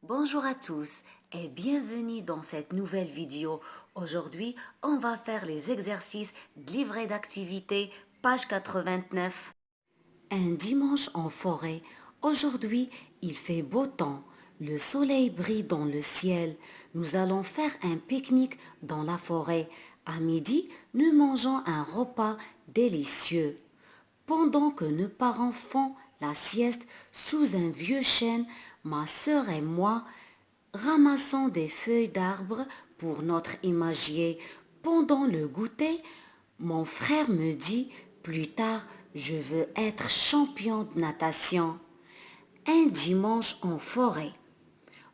Bonjour à tous et bienvenue dans cette nouvelle vidéo. Aujourd'hui, on va faire les exercices de livret d'activité, page 89. Un dimanche en forêt. Aujourd'hui, il fait beau temps. Le soleil brille dans le ciel. Nous allons faire un pique-nique dans la forêt. À midi, nous mangeons un repas délicieux. Pendant que nos parents font la sieste sous un vieux chêne, ma sœur et moi ramassons des feuilles d'arbre pour notre imagier. Pendant le goûter, mon frère me dit, plus tard, je veux être champion de natation. Un dimanche en forêt.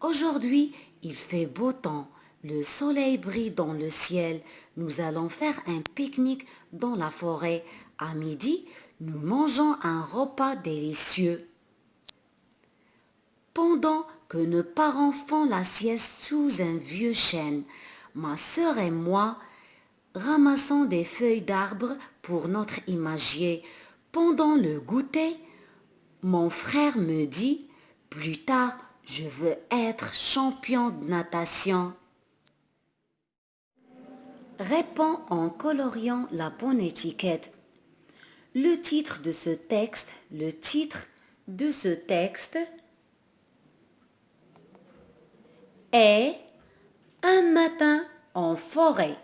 Aujourd'hui, il fait beau temps. Le soleil brille dans le ciel. Nous allons faire un pique-nique dans la forêt. À midi, nous mangeons un repas délicieux. Pendant que nos parents font la sieste sous un vieux chêne, ma sœur et moi ramassons des feuilles d'arbre pour notre imagier. Pendant le goûter, mon frère me dit, plus tard, je veux être champion de natation. Réponds en coloriant la bonne étiquette. Le titre de ce texte est Un matin en forêt.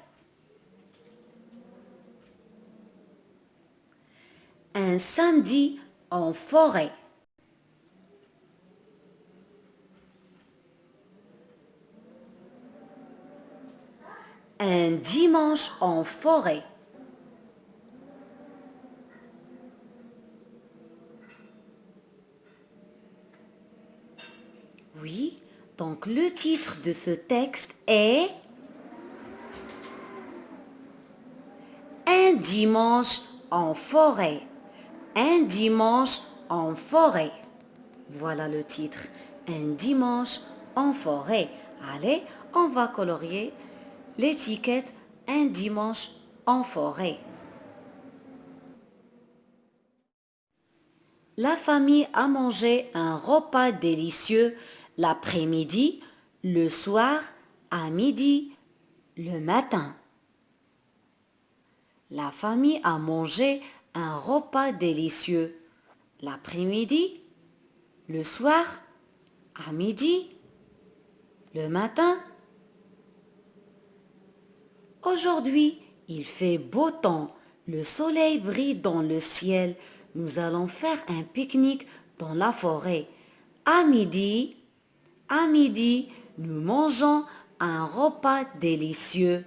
Un samedi en forêt. Un dimanche en forêt. Oui, donc le titre de ce texte est Un dimanche en forêt. Un dimanche en forêt. Voilà le titre. Un dimanche en forêt. Allez, on va colorier l'étiquette Un dimanche en forêt. La famille a mangé un repas délicieux l'après-midi, le soir, à midi, le matin. La famille a mangé un repas délicieux l'après-midi, le soir, à midi, le matin. Aujourd'hui, il fait beau temps. Le soleil brille dans le ciel. Nous allons faire un pique-nique dans la forêt. À midi, nous mangeons un repas délicieux.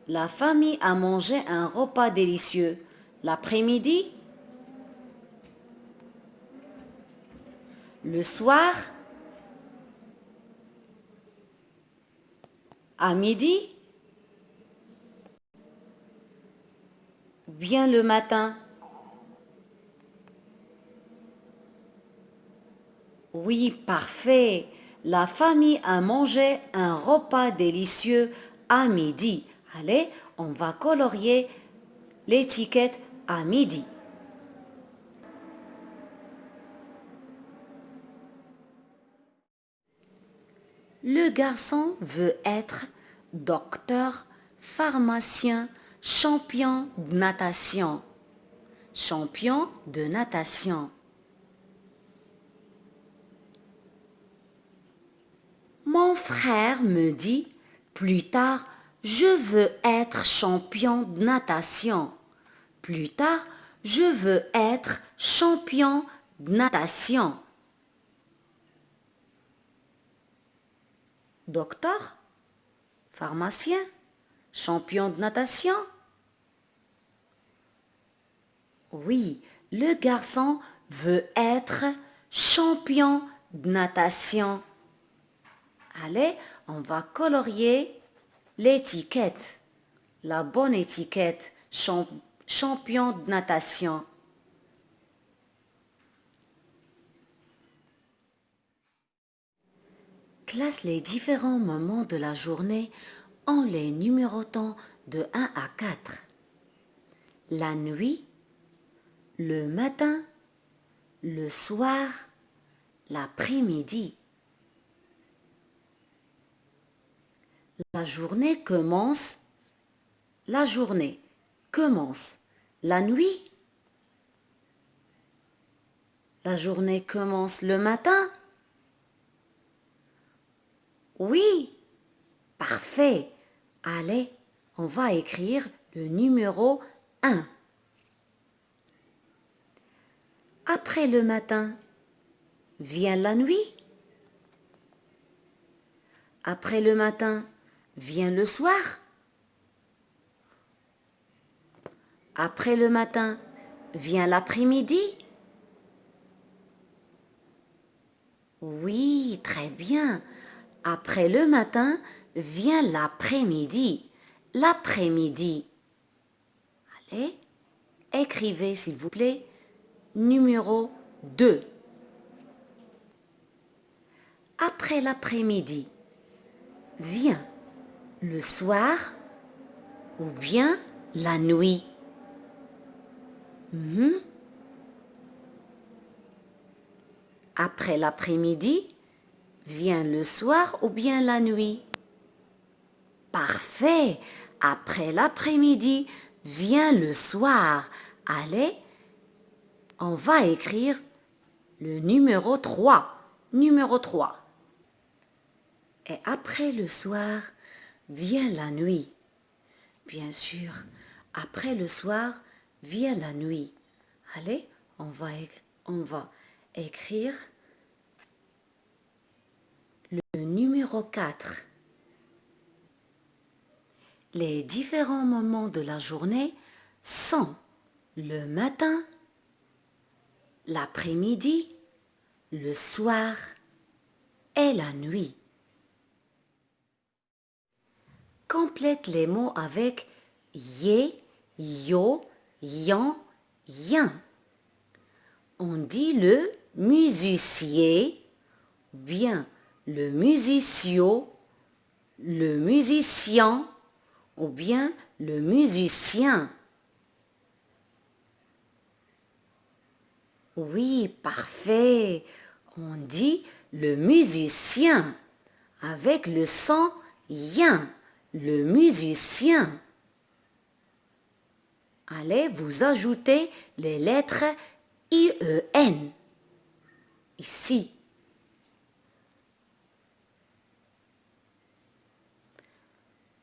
La famille a mangé un repas délicieux. L'après-midi, le soir, à midi, ou bien le matin. Oui, parfait. La famille a mangé un repas délicieux à midi. Allez, on va colorier l'étiquette à midi. Le garçon veut être docteur, pharmacien, champion de natation. Champion de natation. Mon frère me dit, plus tard, je veux être champion de natation. Plus tard, je veux être champion de natation. Docteur, pharmacien, champion de natation. Oui, le garçon veut être champion de natation. Allez, on va colorier l'étiquette, la bonne étiquette, champion de natation. Classe les différents moments de la journée en les numérotant de 1 à 4. La nuit, le matin, le soir, l'après-midi. La journée commence. La journée commence la nuit. La journée commence le matin. Oui, parfait. Allez, on va écrire le numéro 1. Après le matin, vient la nuit. Après le matin, vient le soir. Après le matin, vient l'après-midi. Oui, très bien. Après le matin, vient l'après-midi. L'après-midi. Allez, écrivez s'il vous plaît. Numéro 2. Après l'après-midi, vient le soir ou bien la nuit. Après l'après-midi, vient le soir ou bien la nuit. Parfait. Après l'après-midi, vient le soir. Allez, on va écrire le numéro 3. Numéro 3. Et après le soir, vient la nuit. Bien sûr, après le soir, vient la nuit. Allez, on va écrire le numéro 4. Les différents moments de la journée sont le matin, l'après-midi, le soir et la nuit. Complète les mots avec yé, yo, yan, yin. On dit le musicien, bien le musicien, le musicien ou bien le musicien. Oui, parfait. On dit le musicien avec le son yin, le musicien. Allez, vous ajoutez les lettres IEN ici.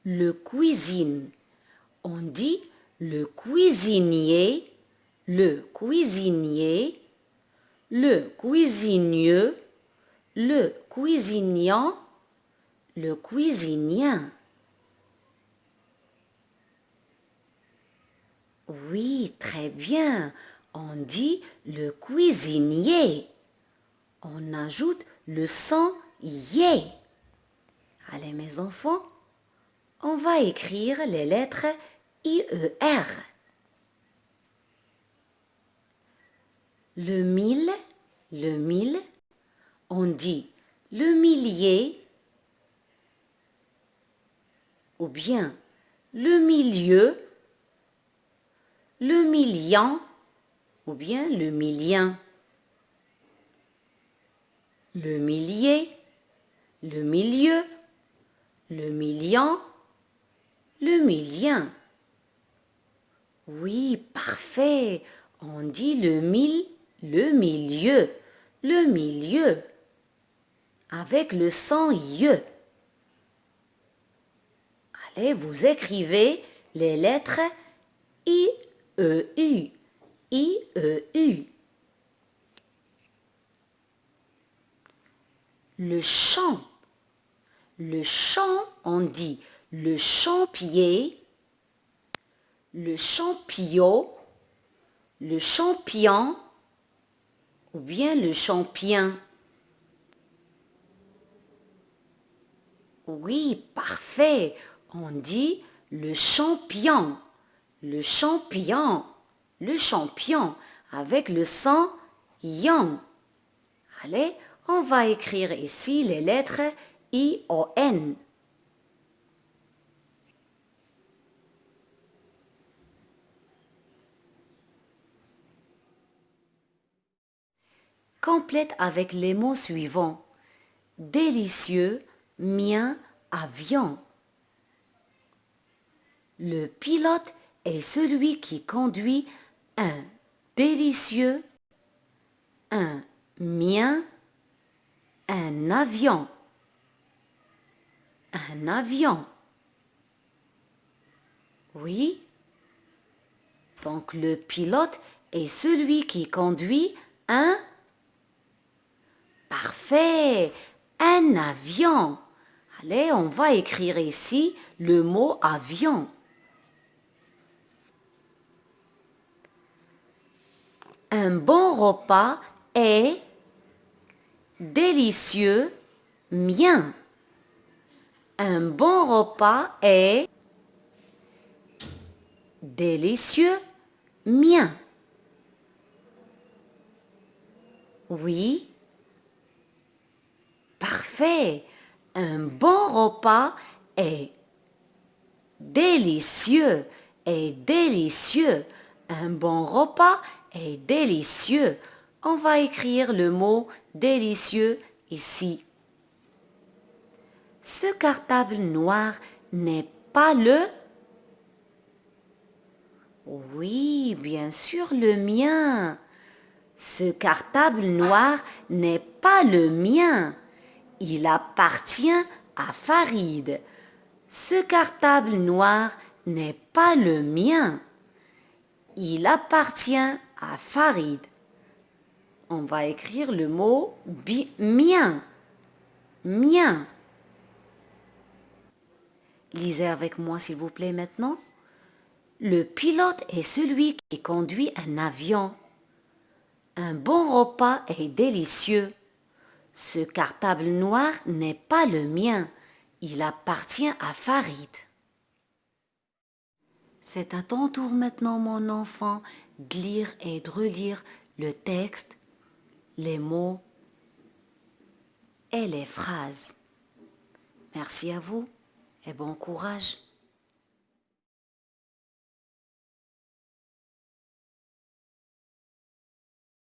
Le cuisine. On dit le cuisinier, le cuisinier, le cuisinieux, le cuisinant, le cuisinien. Oui, très bien. On dit le cuisinier. On ajoute le son yé. Allez mes enfants, on va écrire les lettres IER. Le mille, on dit le millier ou bien le milieu, le million ou bien le millien. Le millier, le milieu, le million, le millien. Oui, parfait. On dit le mille, le milieu, le milieu, avec le son ye. Allez, vous écrivez les lettres I, E, U, I, E, U. Le champ. Le champ, on dit le champier, le champignon, le champion ou bien le champion. Oui, parfait. On dit le champion, le champion, le champion avec le son yon. Allez, on va écrire ici les lettres I-O-N. Complète avec les mots suivants. Délicieux, mien, avion. Le pilote est celui qui conduit un délicieux, un mien, un avion. Un avion. Oui. Donc le pilote est celui qui conduit un... Parfait. Un avion. Allez, on va écrire ici le mot avion. Un bon repas est délicieux, mien. Un bon repas est délicieux, mien. Oui. Parfait. Un bon repas est délicieux, est délicieux. Un bon repas est délicieux. On va écrire le mot délicieux ici. Ce cartable noir n'est pas le... Oui, bien sûr, le mien. Ce cartable noir n'est pas le mien. Il appartient à Farid. Ce cartable noir n'est pas le mien. Il appartient à Farid. On va écrire le mot mien. Mien. Lisez avec moi s'il vous plaît maintenant. Le pilote est celui qui conduit un avion. Un bon repas est délicieux. Ce cartable noir n'est pas le mien. Il appartient à Farid. C'est à ton tour maintenant, mon enfant, de lire et de relire le texte, les mots et les phrases. Merci à vous et bon courage.